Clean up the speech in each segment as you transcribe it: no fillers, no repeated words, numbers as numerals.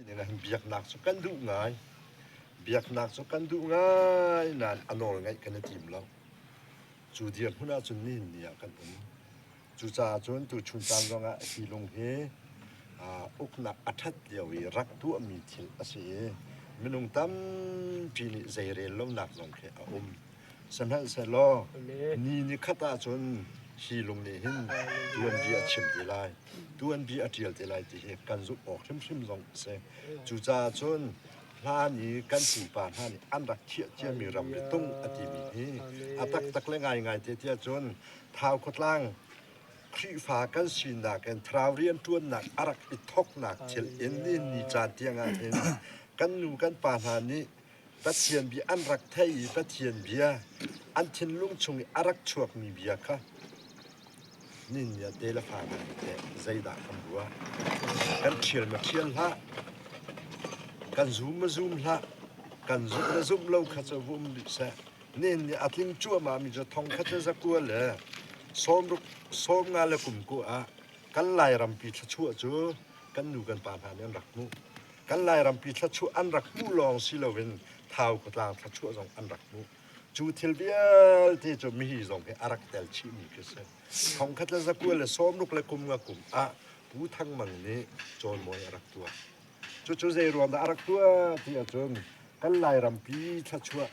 นี่นะเบียกหนักสุกันดุง่ายเบียกหนักสุกันดุง่ายนั่นอนอลไงกันทีมเราจูเดียมหุ่นจุนนี่เนี่ยกันจูจ่าจนตูชุนตามรงฮีลงเฮอุกนักอัฐเดียวรักตัวมีทิลอาศัยมนุงตั้มปีนี้ใจเรียนลมหนักลงแค่สนับสนุนนี่ขัดจนฮีลงนี่หินตัวนบีชิมทีไรตัวนบีอัดเดียวทีไรที่กันจุออกชิมลงเสจูจ่าจนท่านี้กันสีปานท่านี้อันรักเชี่ยมีรำริตุ้งอธิมีฮีตักเล่งง่ายเตี้ยจนเท้าขดล่างครีฟ้ากันสีหนักกันทราวเรียนตัวหนักอารักอิทกหนักเชลเอ็นนี่นิจานเตียงเอ็นกันนูกันปานหานี้ปัจเจียนบีอันรักไทยปัจเจียนเบียอันเชนลุงชงอารักชวกมีเบียค่ะนี่เนี่ยเดลฟ้ากันแต่ใจด่าคำบัวกันเชียลมาเชียลละกันซูมละกันซูมเราขัดจะวุ่นดิเสนี่เนี่ยอัดลิงจั่วมามีจะทองขัดจะกัวเลยซ้อมงานแล้วกลุ่มกูกันไล่รำปีทชั่วจูกันดูกันปานหาเนี่ยรักมูกันไล่รำปีทชั่วอันรักมูลองสิเราเป็นเท้ากลางทชั่วสองอันรักมูจูเทลเบียลที่จะมีสองเป็นอารักเตลชิมีก็เสียของขัดจะกัวเลยซ้อมลูกเลยกลุ่มกับกลุ่มผู้ทั้งมังนี้โจรมวยอารักตัวจูใจรวมอารักตัวที่จนกันไล่รำปีทชั่ว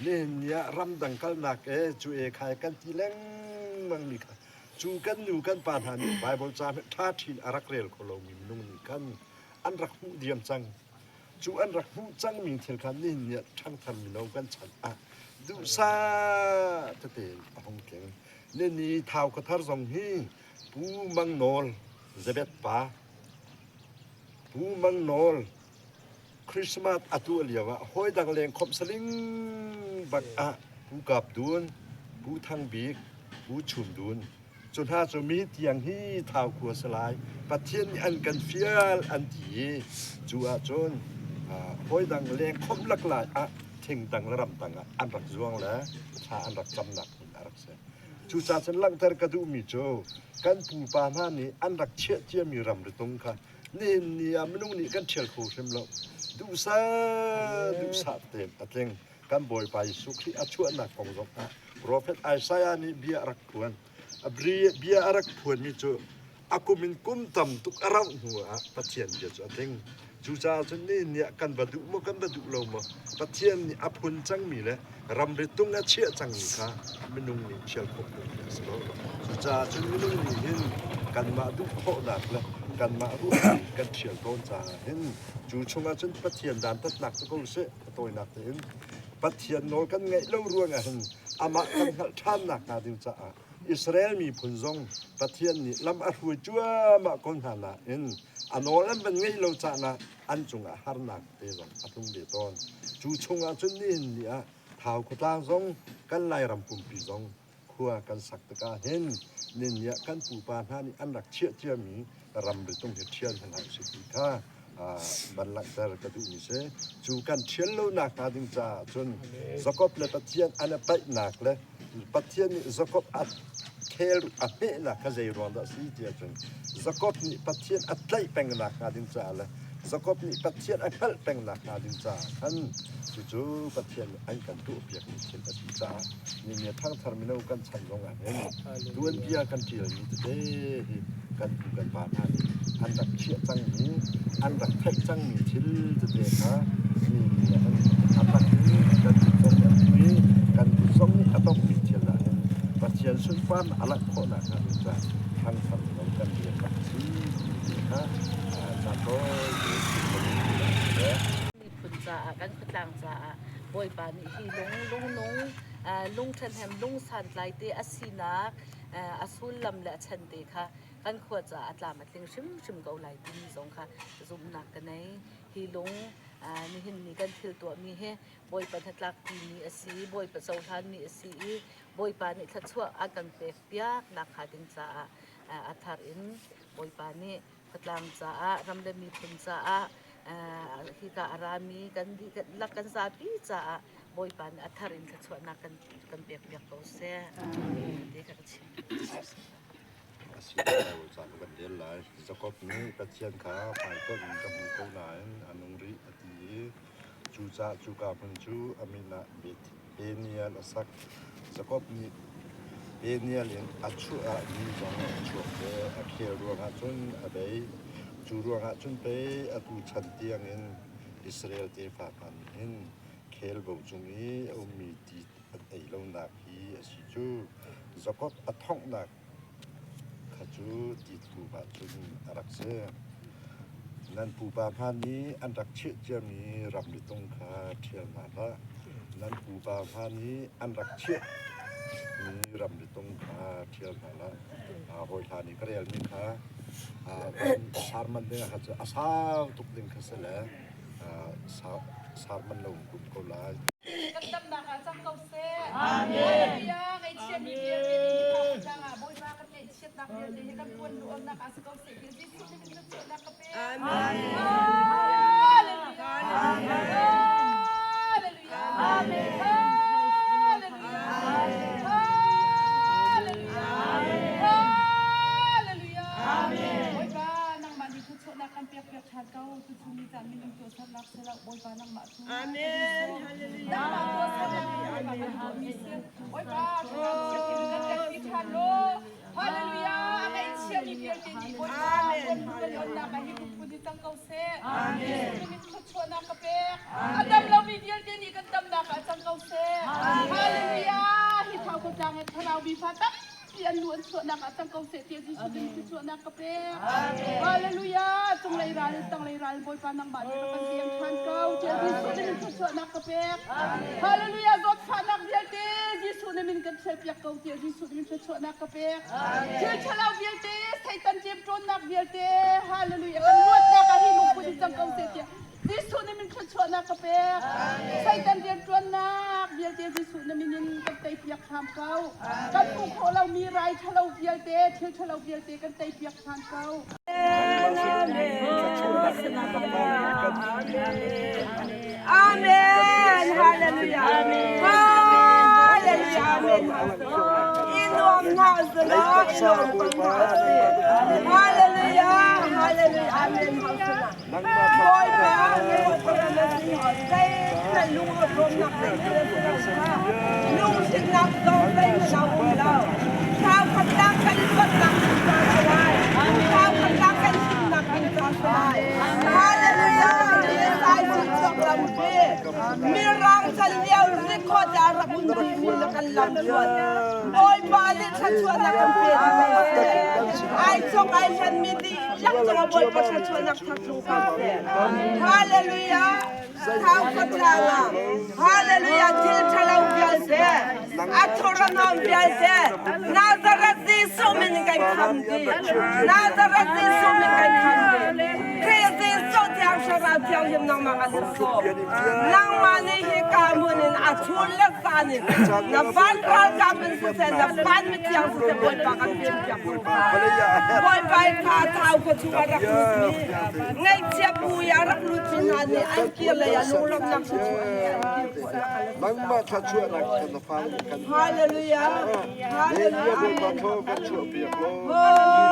เนี่ยรำดังกันหนักจูขายกันทีเล้งมังมีค่ะจูกันอยู่กันปานหานี่ไบเบิลจามท่าทีอารักเรลโคโลมีนุ่งนี่กันอันรักหูเดียมจังจูอันรักหูจังมีเทลคันนี่เนี่ยทั้งทันมีน้องกันฉันดูซาตะเตนหงเก่งนี่ท้าวกระทารสองฮีปูมังโนลเซเบตปาปูมังโนลคริสต์มาสอตัวเลียวห้อยดังเลงคมสลิงบักปูกับดูนปูทั้งบีกปูชุมดูนจนจะมีเตียงฮีท้าวขัวสลายประเทศอันกันเฟียลอันที่จูจนห้อยดังเลงคมลักหลายเท่งดังระรำดังอันรักจวงแล้วชาอันรักจำหนักอารักเสจูจ่าฉันลังเตอร์กระดูมีโจกันปูปานานี่อันรักเชี่ยมีรำหรือตรงค่ะนี่มนุษย์นี่กันเชี่ยโคเชมโลดูซาเต็มอัดเล่งกันบ่อยไปสุขีอัชวนักของเราโปรเฟตไอซายานี่เบียรักพวนเบียรักพวนมีโจอากุมินกุมตัมตุกอารังหัวปัจเจียนเดียจอัดเล่งจูจ่าฉันนี่เนี่ยกันบดุโลมปัจเจียนนี่อภุนจังมีเลยรำริตุงเชี่ยจังมีค่ะมนุษย์นี่เชี่ยโคเป็นสโลจูจ่าฉันมนุษย์นี่เห็นกันมาดุโคหนักเลยกันมารู้กันเชี่ยโดนจ่าเห็นจูชงฉันปัจเจียนด่านตัดหนักตะโกนเสตัวหนักเห็นปัจเจียนโนกันไงเล่าร่วงเห็นอามากันท่านหนักนาดิจ่าอิสราเอลมีผลซงปัจเจียนนี่ลำอัดหัวจั่วมาคนหานาเห็นอันโน้นเป็นไงเราจ่านะอันจงหาหนักเตะซงอัตุงเดตอนจูชงฉันนี่เนี่ยท้าวกุตาซงกันไล่รำปุ่มปีซงขัวกันสักตะกาเห็นเนี่ยกันปูปานหานี่อันรักเชี่ยมีรำริต้องเชี่ยนทางสิทธิค่ะบัลลังก์เตอร์กระดูมิเสจูกันเชี่ยนโลนักนาดิงจ่าจนสกปรกปัจเจียนอันไปหนักเลยปัจเจียนนี่สกปรกเคลเมนักขจายรวมได้สิเดียจนสกปรกนี่ปัจเจียนอัดไล่เป็นนักนาดิงจ่าเลยสกปรกนี่ปัจเจียนอัดเปิลเป็นนักนาดิงจ่าท่านจู่ปัจเจียนอันกันตัวเปียกนี่เช่นปัจจ่านี่เนี่ยทั้งทาร์มินอลกันฉันลงอันเห็นด้วนเบียกันเที่ยวนี่เด้กันปานนั้นอันดับเชี่ยจังนี้อันดับไทยจังมีทิลจะเด็กนะนี่อันดับนี้กันส่งนี้กันส่งนี้ต้องมีทิลละปัจเจียนสุนฟันอะไรคนน่ะนะจะทางฝั่งของกันเรียนแบบนี้นะจากก็มีผลจ่ากันกลางจ่าบ่อยปานนี้ที่ลุงทันแฮมลุงสันไลเตอสินาอสุลลำและชันเตค่ะกันขวดจะอัตลามัดเลี้ยงชิมเกาไหลที่มีสองค่ะซุมหนักกันในฮีลงนี่เห็นนี่กันถือตัวมีเฮบอยปันทัดลักปีมีอสีบอยปันเสาทานมีอสีบอยปานนี่ทัดชั่วอากันเปียกนักขาดิงจ่าอัฐารินบอยปานนี่กลางจ่ารำเดมีผลจ่าฮิกาอารามีกันดีกันลักกันซาปีจ่าบอยปานอัฐารินทัดชั่วนักกันเปียกเกาเสียเด็กกันชิ สิเอาสารกันเดียนหลายสกอบนี้กระเชียนขาฝ่ายต้นกำมือเกาหนายอนุริอติจูจาจูกาพันจูอามินาเบตเอเนียลสักสกอบนี้เอเนียเลียนอัจฉริยะมีจงชัวเกอเคียรัวหาจนอเบยจูรัวหาจนเปอตูชันเตียงเงินอิสราเอลเตฟากันเห็นเคลบจงนี้เอามีตีไอลงนักฮีสิจูสกอบอัท่องนักขจูติดผู้บาดจุนรักเสียนั่นผู้บาพานนี้อันรักเชื่อจะมีรำดิตงคาเทียนมาละนั่นผู้บาพานนี้อันรักเชื่อมีรำดิตงคาเทียนมาละโหยทานี่ก็เรียนนี่ค่ะสารมันเนี่ยครับอาสาวตุกดินคาเสละสารมันลงกลุ่มเขาลาย Kadam na ka sa kause. Amen. Ya kay siya ni dia ni ka nga boy ba ka kay siya na ka ni ka kun doon na ka sa kause. Kasi sulit ni ka na ka pe. Amen. Hallelujah. Hallelujah. Amen. Hallelujah. Amen. Boy ba nang maniput so na kan piak-piak hagaw tu sumi ta minum to sa lak sa boy ba nang ma. Amen. Hallelujah. Ôi ba, Hallelujah. Kay siya ni Pierre ni Ôi ba, kun na ka higug pud itang kause. Amen. Minutso na ka pe. Adam law video din ikadam na ka sang kause. Hallelujah. Hitaw ko jangan thanaw bi fatam. Yan luan so na ka sang kause ti Jesus din so na ka pe. Hallelujah. Tung layral tang layral boy pa nang ba ka siyang chan kaw. Ti Jesus din so na ka pe. Hallelujah. God fanak dia ti Jesus ni min kan selpiak kaw ti Jesus din so na ka pe. Ti chalaw dia ti Satan jim tron nak dia ti. Hallelujah. Kan luat na ka hinung pud sang kause ti. Jesus ni min so na ka pe. Satan jim tron nak dia ti Jesus ni min kan tay piak ham kaw. Kan pu ko law mi rai chalaw dia ti ti chalaw dia ti kan tay piak ham kaw. Amen. Hallelujah. Hallelujah. Amen. Ilom nazla, ilom pangkasi. Hallelujah. Hallelujah. Amen. Boy ba, ilom pangkasi. Kay na lungkot rom nak na lung signak daw kay na ulaw. Sao kadang kalipot nak sa salay. Sao kadang kalipot nak sa salay. Hallelujah. Mirang salyaw rikod arap undi mila kalamluan. Oy balik sa chuan na kampin. Ay song ay san midi lang sa boy pa sa chuan na kampin. Hallelujah. Tao katlanga. Hallelujah. Til chalaw biyalse. Atoran ang biyalse. Nazareth di sumin kay kamdi. Nazareth di sumin kay kamdi. Crazy so tiang sharat tiang him nang makaluso. Nang manihi kamunin atulat sanin. Na van kamin sa sen na van mit tiang sa boy pa kampin tiang boy pa. Boy pa ka tao ko tuwarak lutmi. Ngay tiya puyarak lutmi hani ang kila ya lulam nak sa Mangma tachua nak kan fal kan. Hallelujah. Hallelujah. Bo ba tho kan chua pi ko.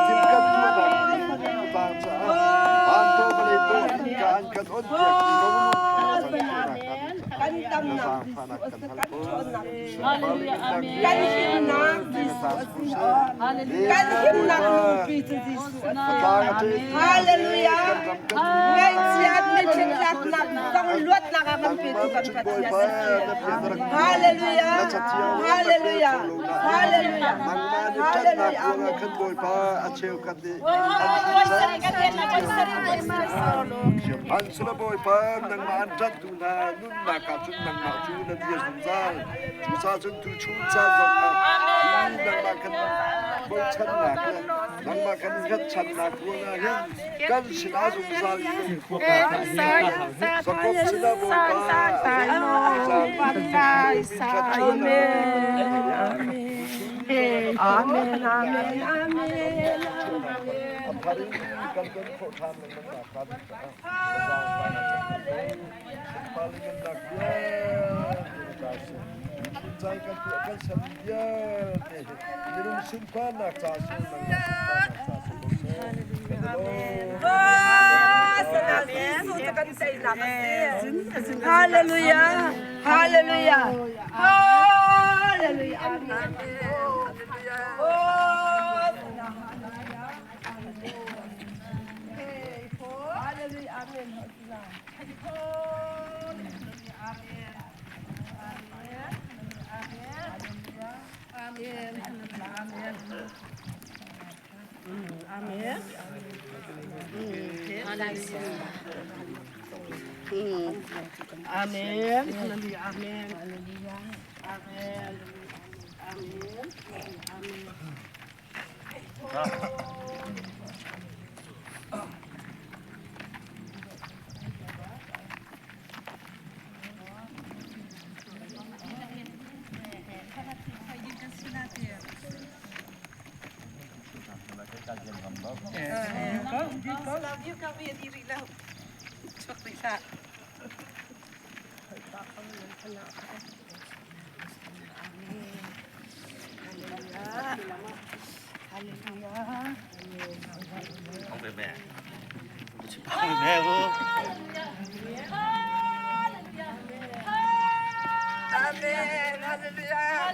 Tin kan tu ba ba cha. An to ba le to kan kan on pi ko. Kantam na Hallelujah. Amen. kanhim na Hallelujah. kanhim na lupi to Jesus. Hallelujah. Ngay siyat mi chiklak na tong luat na kakampi to kan katsiyas. Hallelujah. Hallelujah. Hallelujah. Mangma ni chat nak ko kan boy pa acheu kan di. An sila boy pa nang ma an chat tu na nun na ka chun nang ma chu na dia zum zal. Chu sa chun tu chu cha zong a. Nang ma kan boy chat nak nang ma kan gat chat nak ko na hin. Kan sila zum zal ni ko ka. Sa ko sila boy pa. Amen. Amen. Amen. Hari kan kan ko tham nang ma ka. Paling nak dia. ใจกันตัวกันสัญญาเนี่ยยืนสุนพานักจ่าสุนนักจ่าสุนHallelujah. Hallelujah. Hallelujah. Amen. Hallelujah. Amen. Amen. Amen. Hallelujah. Amen. Hallelujah. Amen. Amen. Amen. Hallelujah.